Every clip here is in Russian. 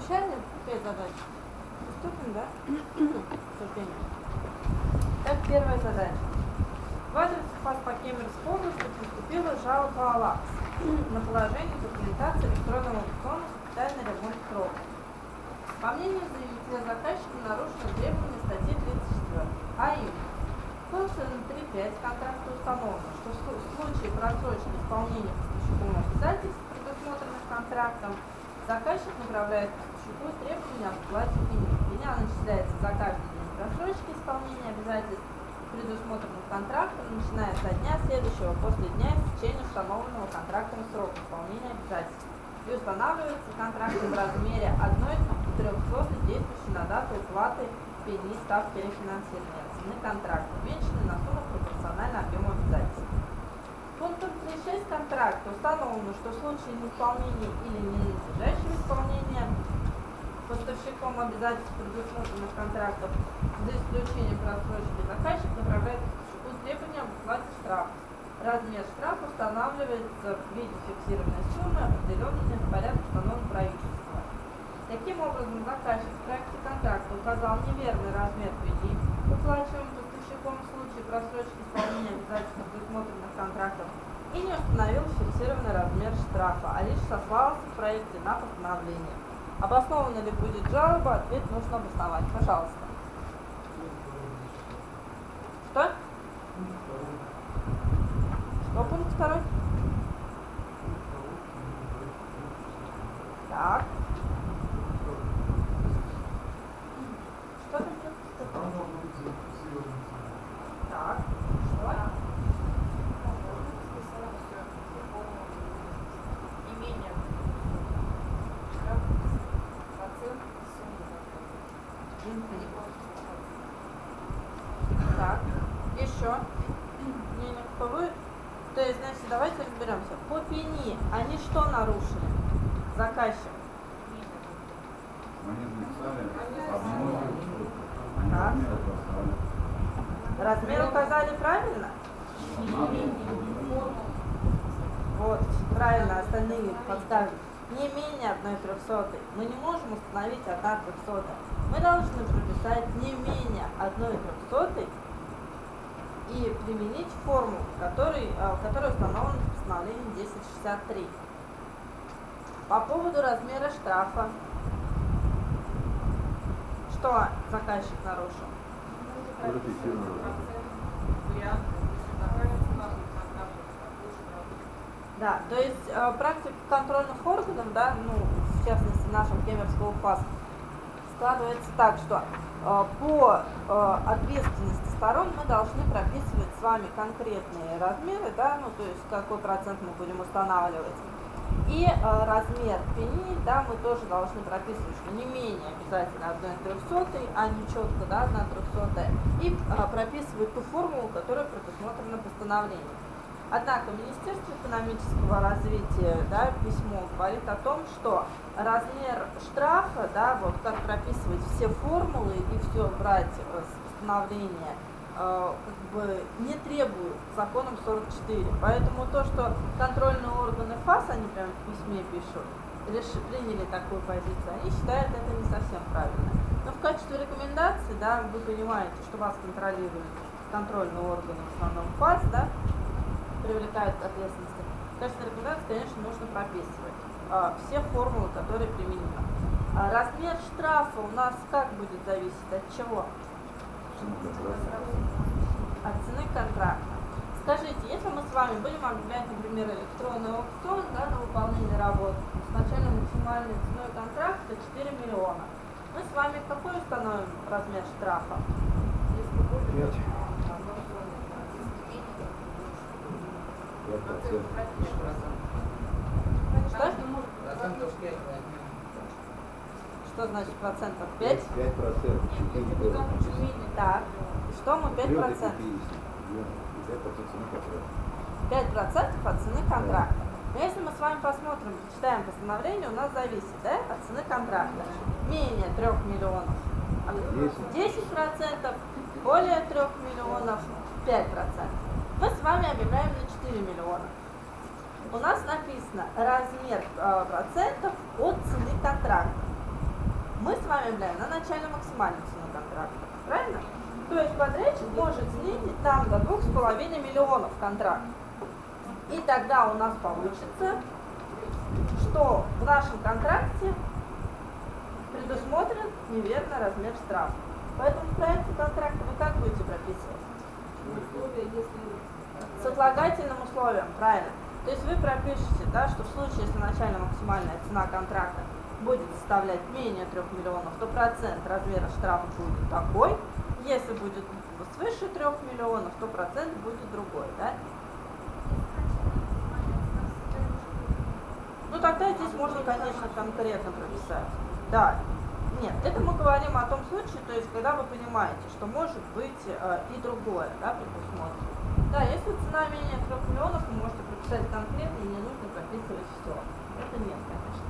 совещание, 5 задач. Приступим, да? Суждение. Так, первая задача. В адрес ФАС по Кемеровской области поступила жалоба о ЛАКС на положение квалификации электронного аукциона «Капитальный ремонт срока». По мнению заявителя, заказчиком нарушено требования статьи 34, а именно, пунктом 3.5 контракта установлено, что в случае просрочки исполнения поставщиком обязательств, предусмотренных контрактом, заказчик направляет поставщику требования об оплате пени. Пеня начисляется за каждый день просрочки исполнения обязательств, предусмотренных контрактом, начиная со дня следующего после дня истечения установленного контрактом срока исполнения обязательств, и устанавливается контрактом в размере 1/300 действующей на дату уплаты пени ставки рефинансирования цены контракта, уменьшенной на сумму пропорционально объему обязательств. Пунктом 3.6 контракта установлено, что в случае неисполнения или ненадлежащего исполнения поставщиком обязательств, предусмотренных контрактов, за исключением просрочки, заказчик направляет поставщику требования об уплате штрафа. Размер штрафа устанавливается в виде фиксированной суммы, определенной в порядке, установленном правительством. Таким образом, заказчик в проекте контракта указал неверный размер пени, уплачиваемый поставщиком в случае просрочки исполнения обязательств, предусмотренных контрактом, и не установил фиксированный размер штрафа, а лишь сослался в проекте на постановление. Обоснована ли будет жалоба, ответ нужно обосновать. Пожалуйста. Что? Что пункт 2? Так. Что там пункт 2? Так. Что? Имение. Так, еще. То есть, значит, давайте разберемся. По пени они что нарушили? Заказчик. Так. Размер указали правильно? Вот, правильно, остальные подскажут. Не менее 1/300. Мы не можем установить 1/300. Мы должны прописать не менее 1/300 и применить формулу, которая установлена в постановлении 1063. По поводу размера штрафа. Что заказчик нарушил? Да, то есть практика контрольных органов, да, ну, в частности нашего Кемеровского ФАС, складывается так, что по ответственности сторон мы должны прописывать с вами конкретные размеры, да, ну, то есть какой процент мы будем устанавливать. И размер пени, да, мы тоже должны прописывать, что не менее обязательно 1/300, а не четко, да, 1/300, и прописывать ту формулу, которая предусмотрена постановлением. Однако Министерство экономического развития, да, письмо говорит о том, что размер штрафа, да, вот как прописывать все формулы и все брать с постановления, как бы не требует законом 44. Поэтому то, что контрольные органы ФАС, они прямо в письме пишут, приняли такую позицию, они считают это не совсем правильно. Но в качестве рекомендации, да, вы понимаете, что вас контролируют контрольные органы, в основном ФАС, да, привлекают к ответственности. В качестве рекомендации, конечно, нужно прописывать все формулы, которые применимы. Размер штрафа у нас как будет зависеть? От чего? От цены контракта. Скажите, если мы с вами будем объявлять, например, электронный аукцион, да, на выполнение работ с начальной максимальной ценой контракта 4 миллиона, мы с вами какой установим размер штрафа? Что значит процентов? 5? 5%. Так. Что мы 5%? 5% от цены контракта. Но если мы с вами посмотрим, читаем постановление, у нас зависит, да, от цены контракта. Менее 3 миллионов 10%, более 3 миллионов 5%. Мы с вами объявляем на 4 миллиона. У нас написано размер процентов от цены контракта. мы с вами объявляем на начально-максимальную цену контракта. Правильно? То есть подрядчик может снизить нам до 2,5 миллионов контракт. И тогда у нас получится, что в нашем контракте предусмотрен неверный размер штрафа. Поэтому в проекте контракта вы как будете прописывать? С отлагательным условием, правильно. То есть вы пропишете, да, что в случае, если начально-максимальная цена контракта будет составлять менее 3 миллионов, то процент размера штрафа будет такой. Если будет свыше 3 миллионов, то процент будет другой, да? Ну тогда здесь можно, конечно, конкретно прописать. Да. Нет, это мы говорим о том случае, то есть когда вы понимаете, что может быть и другое, да, предусмотрено. Да, если цена менее 3 миллионов, вы можете прописать конкретно и не нужно прописывать все. Это нет, конечно.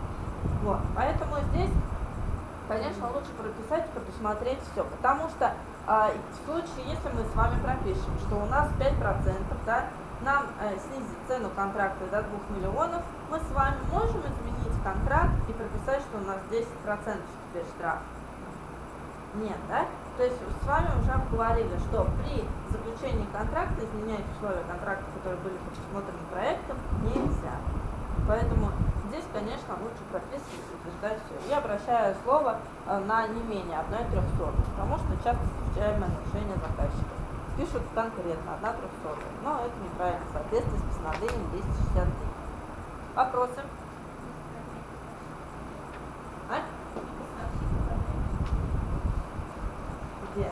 Вот. Поэтому здесь, конечно, лучше прописать и предусмотреть все. Потому что в случае, если мы с вами пропишем, что у нас 5%, да, нам снизить цену контракта до 2 миллионов, мы с вами можем изменить контракт и прописать, что у нас 10% теперь штраф. Нет, да? То есть с вами уже говорили, что при заключении контракта изменять условия контракта, которые были предусмотрены проектом, нельзя. Поэтому здесь, конечно, лучше прописывать и утверждать все. Я обращаю слово на не менее 1/300, потому что часто встречаемое нарушение заказчика. Пишут конкретно 1/300, но это неправильно, в соответствии с постановлением 263. Вопросы? А? Где?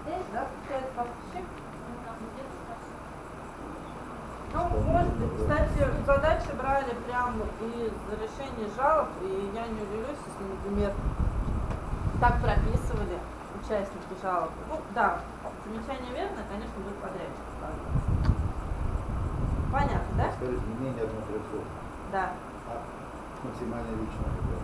Здесь, да, встречается поставщик? Ну, может быть, кстати, задачи брали прямо из решения жалоб, и я не удивлюсь, если, например, так прописывали участники жалобы. Ну, да, замечание верно, конечно, будет подрядчик указываться. Понятно, да? Скажите, менее 1/300. Да. А максимально личное какое?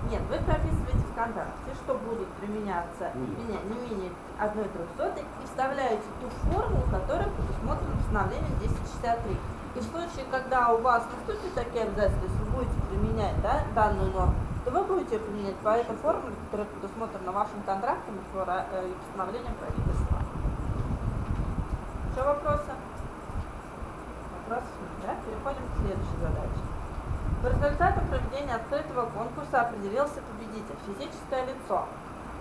Нет, вы прописываете в контракте, что будут применяться не менее 1/300, и вставляете ту формулу, которая предусмотрена постановлением 263. И в случае, когда у вас наступят такие обязательства, если вы будете применять, да, данную норму, то вы будете применять по этой формуле, которая предусмотрена вашим контрактом и постановлением правительства. Еще вопросы? Вопросов нет, да? Переходим к следующей задаче. По результатам проведения открытого конкурса определился победитель – физическое лицо.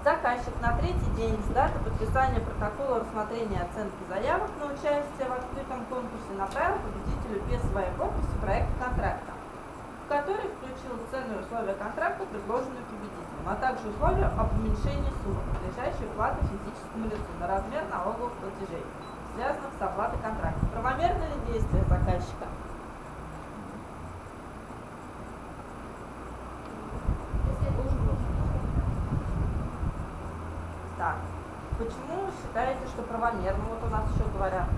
Заказчик на третий день с даты подписания протокола рассмотрения и оценки заявок на участие в открытом конкурсе направил победителю без своей подписи проект контракта, в который включил цену и условия контракта, предложенную победителем, а также условия об уменьшении суммы, подлежащей уплаты физическому лицу на размер налоговых платежей, связанных с оплатой контракта. Правомерны ли действия заказчика? Так. Почему вы считаете, что правомерно? Вот у нас еще говорят.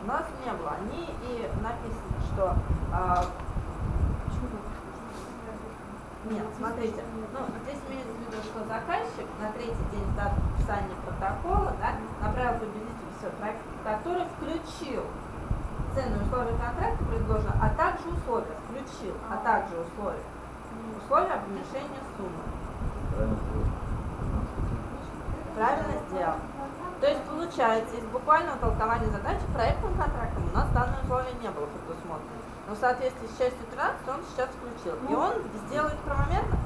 У нас не было. Они и написано, что... Нет, смотрите, ну, здесь имеется в виду, что заказчик на третий день с даты подписания протокола, да, направил победителю все проект, который включил цену и условия контракта предложено, а также условия, включил, а также условия об уменьшении суммы. Правильно сделал. То есть получается, из буквального толкования задачи проектным контрактом у нас данное условие не было предусмотрено. Но в соответствии с частью 13 он сейчас включил. И он сделает правомерно?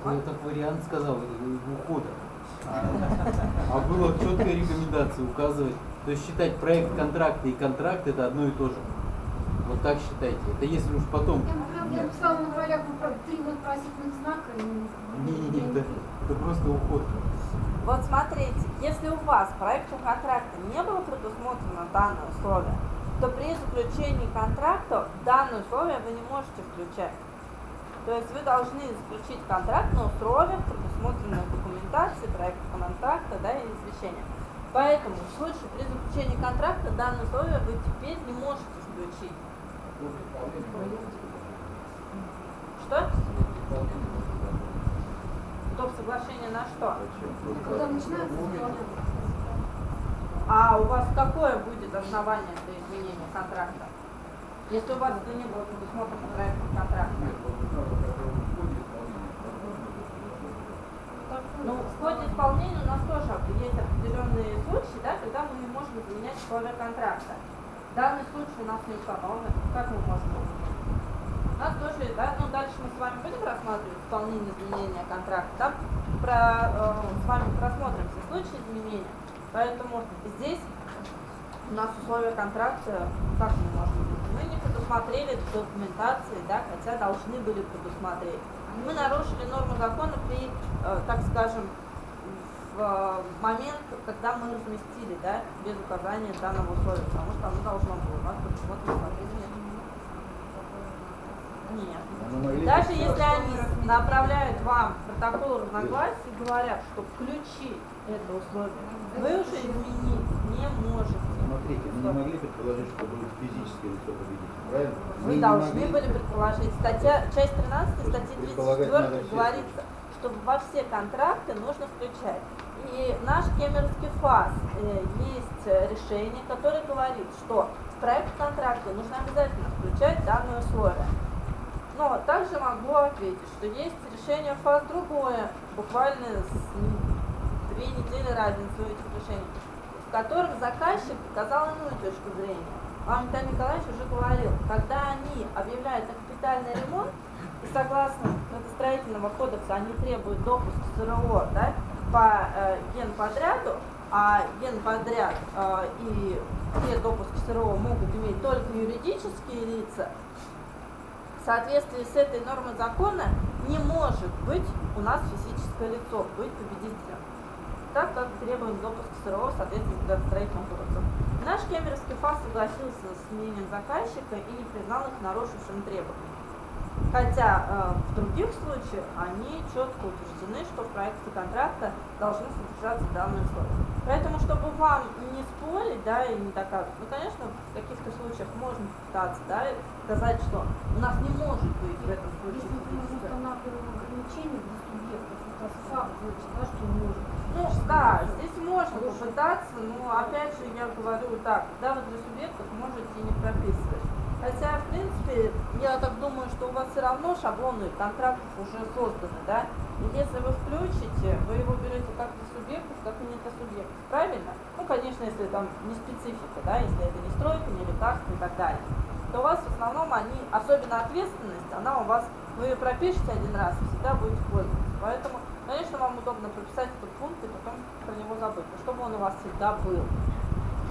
Я так вариант сказал ухода. А была четкая рекомендация указывать. То есть считать проект контракта и контракт это одно и то же. Вот так считайте. Это если уж потом. Я написала на полях 3 вопросительных знака. Не, это просто уход. Вот смотрите, если у вас проектом контракта не было предусмотрено данное условие, то при заключении контракта данное условие вы не можете включать. То есть вы должны заключить контракт на условиях, предусмотренных в документации, проекта контракта, да, и извещения. Поэтому в случае при заключении контракта данное условие вы теперь не можете исключить. Что? Доп. Соглашение на что? Когда начинается исполнение. А у вас какое будет основание для изменения контракта? Если у вас это не было предусмотрено проектом контракта? Ну, в ходе исполнения у нас тоже есть определенные случаи, да, когда мы не можем изменять условия контракта. Данный случай у нас не установлен. Как мы можем изменить? У нас тоже, да, ну дальше мы с вами будем рассматривать исполнение изменения контракта. Там с вами просмотрим все случаи изменения. Поэтому здесь у нас условия контракта, как мы можем изменить? Мы не предусмотрели документации, да, хотя должны были предусмотреть. Мы нарушили норму закона при, так скажем, в момент, когда мы разместили, да, без указания данного условия, потому что оно должно было у нас предусмотрено соответственно. Нет. Даже если они направляют вам протокол разногласий и говорят, что включи это условие, вы уже изменить не можете. Смотрите, мы не могли предположить, что будет физическое лицо победитель, правильно? Вы должны были предположить. Часть 13 статьи 34 говорится, что во все контракты нужно включать. И наш Кемеровский ФАС есть решение, которое говорит, что в проект контракта нужно обязательно включать данное условие. Но также могу ответить, что есть решение ФАС другое, буквально с 2 недели разницы у этих решений, в котором заказчик показал иную точку зрения. Вам Виталий Николаевич уже говорил, когда они объявляют на капитальный ремонт, и согласно градостроительного кодекса они требуют допуск СРО, да, по генподряду, а генподряд и все допуски СРО могут иметь только юридические лица, в соответствии с этой нормой закона не может быть у нас физическое лицо, быть победителем, так как требуем допуск СРО в соответствии с градостроительным кодексом. Наш Кемеровский ФАС согласился с мнением заказчика и не признал их нарушившим требования. Хотя в других случаях они четко утверждены, что в проекте контракта должны содержаться данные условия. Поэтому, чтобы вам не спорить, да, и не доказывать, ну, конечно, в каких-то случаях можно пытаться, да, сказать, что у нас не может быть в этом случае. Если мы устанавливаем ограничения для субъектов, это факт, значит, да, что может. Ну да, здесь можно попытаться, но опять же я говорю так, да, вы для субъектов можете и не прописывать. Хотя, в принципе, я так думаю, что у вас все равно шаблоны контрактов уже созданы, да? И если вы включите, вы его берете как для субъектов, так и не для субъектов, правильно? Ну, конечно, если там не специфика, да, если это не стройка, не лекарство и так далее, то у вас в основном они, особенно ответственность, она у вас, вы ее пропишете один раз и всегда будете пользоваться. Поэтому, конечно, вам удобно прописать этот пункт и потом про него забыть, но чтобы он у вас всегда был.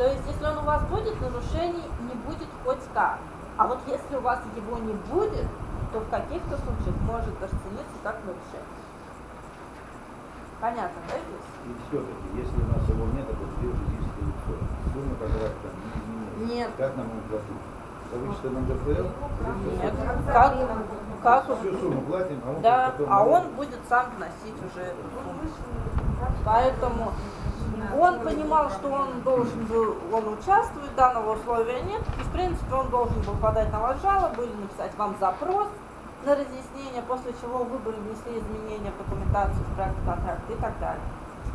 То есть, если он у вас будет, нарушений не будет хоть как. А вот если у вас его не будет, то в каких-то случаях может расцениться как нарушение. Понятно, да, здесь? И все-таки, если у нас его нет, это две физические лицо. Сумма контракта не изменилась. Нет. Как нам его платить? По вычетам НДФЛ? Нет. Как? Всю сумму платим, а он Да, потом... а он будет сам вносить уже эту сумму. Поэтому он понимал, что он должен был, он участвует, данного условия нет, и в принципе он должен был подать на вас жалобу или написать вам запрос на разъяснение, после чего вы бы внесли изменения в документацию, в проект контракта и так далее.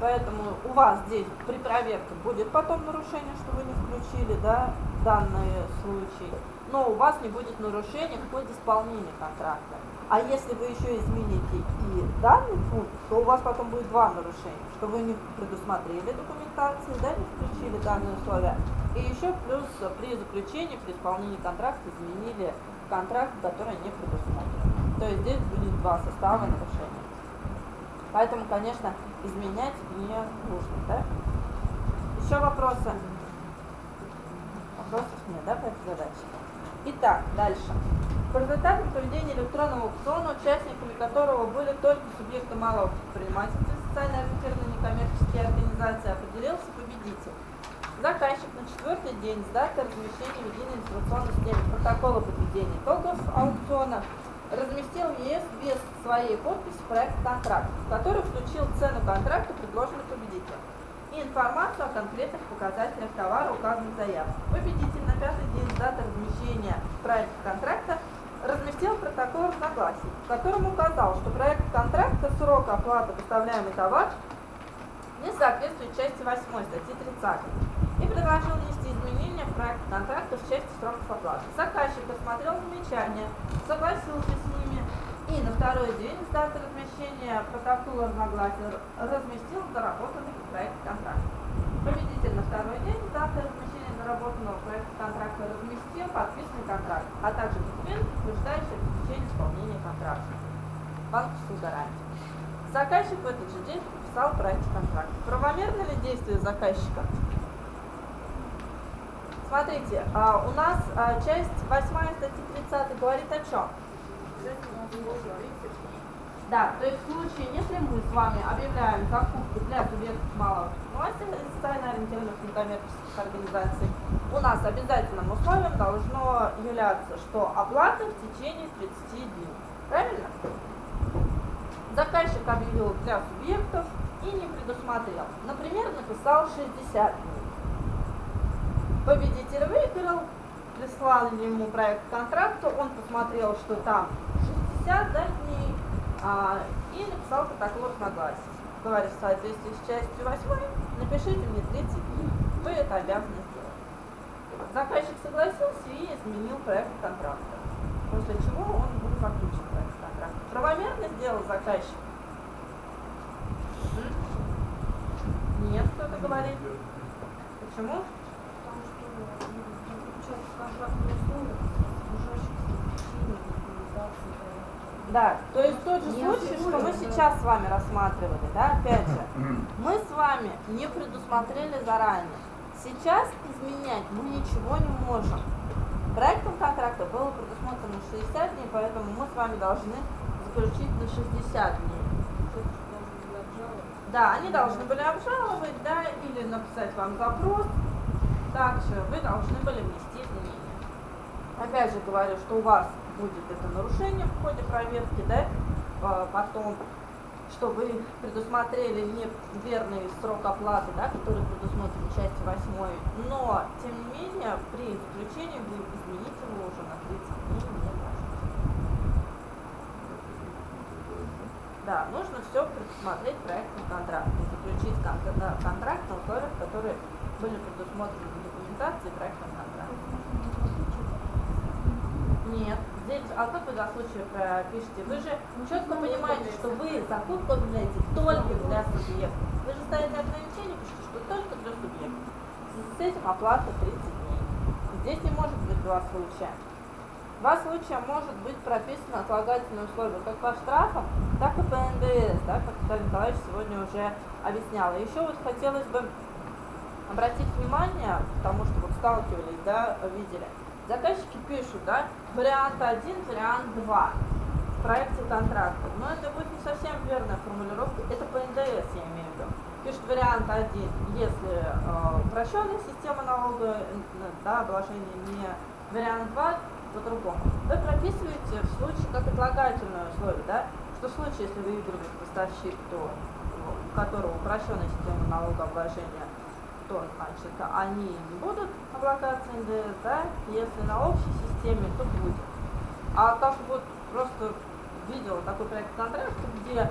Поэтому у вас здесь при проверке будет потом нарушение, что вы не включили, да, данные случаи, но у вас не будет нарушения в ходе исполнения контракта. А если вы еще измените и данный пункт, то у вас потом будет два нарушения, что вы не предусмотрели документацию, да, не включили данные условия, и еще плюс при заключении, при исполнении контракта изменили контракт, который не предусмотрен. То есть здесь будет два состава нарушений. Поэтому, конечно, изменять не нужно, да? Еще вопросы? Вопросов нет, да, по этой задаче? Итак, дальше. В результате проведения электронного аукциона, участниками которого были только субъекты малого предпринимательства, социально ориентированные некоммерческие организации, определился победитель. Заказчик на 4-й день с даты размещения в единой информационной системе протокола подведения итогов аукциона разместил в ЕС без своей подписи проект контракта, в который включил цену контракта, предложенный победителем. и информацию о конкретных показателях товара, указанных в заявке. Победитель на 5-й день с даты размещения проекта контракта разместил протокол разногласий, в котором указал, что проект контракта срок оплаты поставляемый товар не соответствует части 8 статьи 30 и предложил внести изменения в проект контракта в части сроков оплаты. Заказчик рассмотрел замечания, согласился с ними и на 2-й день с даты размещения протокола разногласий разместил доработанный проект контракта. Победитель на 2-й день с даты размещения доработанного проекта контракта разместил подписанный контракт, а также документ, утверждающий обеспечение исполнения контракта. Банковскую гарантию. Заказчик в этот же день подписал проект контракта. Правомерно ли действие заказчика? Смотрите, у нас часть 8 статьи 30 говорит о чем? Да, то есть в случае, если мы с вами объявляем закупку для субъектов малого предпринимательства и социально ориентированных некоммерческих организаций, у нас обязательным условием должно являться, что оплата в течение 30 дней. Правильно? Заказчик объявил для субъектов и не предусмотрел. Например, написал 60 дней. Победитель выиграл, прислал ему проект контракта, он посмотрел, что там 60 дней, и написал протокол разногласий. Говорит, в соответствии с частью 8, напишите мне 30 дней. Вы это обязаны сделать. Заказчик согласился и изменил проект контракта. После чего он был заключен проект контракта. Правомерно сделал заказчик? Нет, кто-то говорит. Почему? Потому что заключать контрактные условия, содержащихся в течение документации. Да, то есть тот же случай, что мы сейчас с вами рассматривали, да, опять же, мы с вами не предусмотрели заранее. Сейчас изменять мы ничего не можем. Проектом контракта было предусмотрено 60 дней, поэтому мы с вами должны заключить на 60 дней. Да, они должны были обжаловать, да, или написать вам запрос. Также вы должны были внести изменения. Опять же говорю, что у вас будет это нарушение в ходе проверки, да, потом, что вы предусмотрели неверный срок оплаты, да, который предусмотрен в части 8, но, тем не менее, при заключении вы измените его уже на 30 дней не можете. Да, нужно все предусмотреть в проектном контракте, заключить контракт на условиях, которые были предусмотрены в документации проектного контракта. Нет. Здесь, а как вы за случай пропишете? Вы же четко понимаете, что вы закупку объявляете только для субъектов. Вы же ставите ограничение, пишете, что только для субъектов. С этим оплата 30 дней. Здесь не может быть два случая. Два случая может быть прописано отлагательное условие как по штрафам, так и по НДС, да, как Виталий Николаевич сегодня уже объяснял. И еще вот хотелось бы обратить внимание, потому что вот сталкивались, да, видели. Заказчики пишут, да, вариант 1, вариант 2 в проекте контракта. Но это будет не совсем верная формулировка, это по НДС я имею в виду. Пишут вариант 1, если упрощенная система налога, да, обложения, не вариант 2, по-другому. Вы прописываете в случае как отлагательное условие, да, что в случае, если выигрывает поставщик, то у которого упрощенная система налогообложения, то, значит, они не будут облагаться НДС, да, если на общей системе, то будет. А как вот просто видела такой проект контракта, где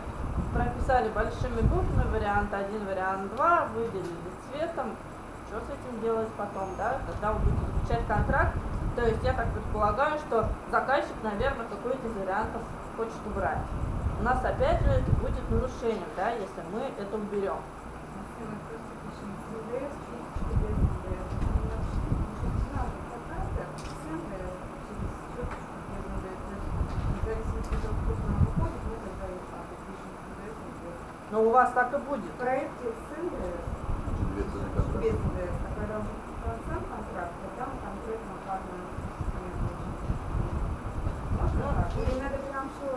прописали большими буквами вариант 1, вариант 2, выделили цветом, что с этим делать потом, да, когда вы будете заключать контракт, то есть я так предполагаю, что заказчик, наверное, какой-то из вариантов хочет убрать. У нас опять же это будет нарушением, да, если мы это уберем. Но у вас так и будет. В проекте с НДС, без НДС, когда уже процент контракта, там конкретно указано. Можно так? Или надо прям все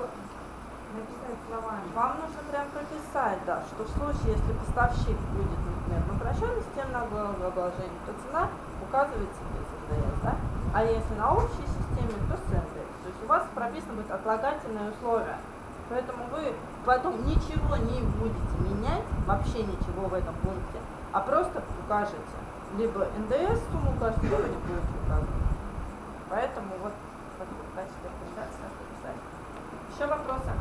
написать словами? Вам нужно прям прописать, да, что в случае, если поставщик будет, например, в упрощенной системе налогообложения, то цена указывается без НДС, да? А если на общей системе, то с НДС. То есть у вас прописано будет отлагательное условие. Поэтому вы потом ничего не будете менять, вообще ничего в этом пункте, а просто укажете. Либо НДС сумму укажете, либо не будете указывать. Поэтому вот в качестве рекомендации надо писать. Еще вопросы?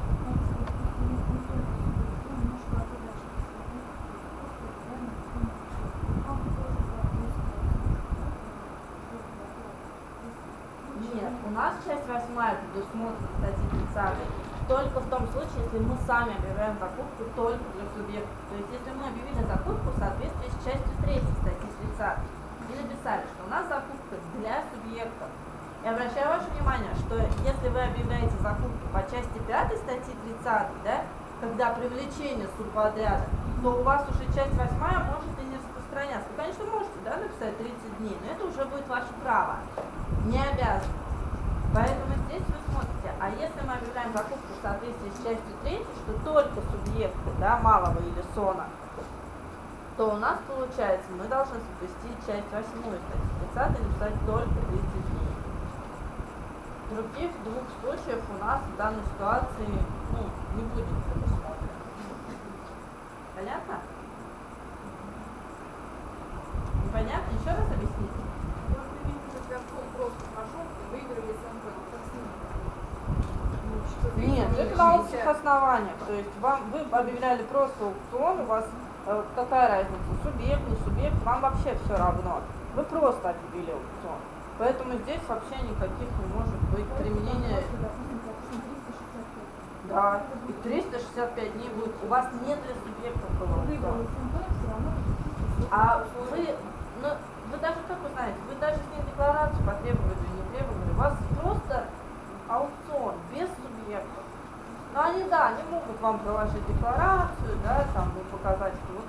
Нет, у нас часть 8 предусмотрена статьей 30 только в том случае, если мы сами объявляем закупку только для субъекта. То есть если мы объявили закупку в соответствии с частью 3 статьи 30 и написали, что у нас закупка для субъектов. И обращаю ваше внимание, что если вы объявляете закупку по части 5 статьи 30, да, когда привлечение субподряда, то у вас уже часть 8 может и не распространяться. Вы, конечно, можете, да, написать 30 дней, но это уже будет ваше право, не обязано. Поэтому здесь вы смотрите, а если мы объявляем закупку в соответствии с частью 3, что только субъекты, да, малого или сона, то у нас получается, мы должны соблюсти часть 8 статьи 30 и написать только 30 дней. Других двух случаев у нас в данной ситуации не будет предусмотрено. Понятно? Непонятно? Еще раз объясните. Нет, это на общих основаниях. То есть вы объявляли просто аукцион, у вас какая разница, субъект, не субъект, вам вообще все равно. Вы просто объявили аукцион. Поэтому здесь вообще никаких не может быть применения. Да, и 365 дней будет. У вас не для субъектов было аукцион. А вы даже, как вы знаете, вы даже с ней декларацию потребовали или не требовали, у вас просто аукцион без субъектов. Но они, да, они могут вам приложить декларацию, да, там, и показать, что вот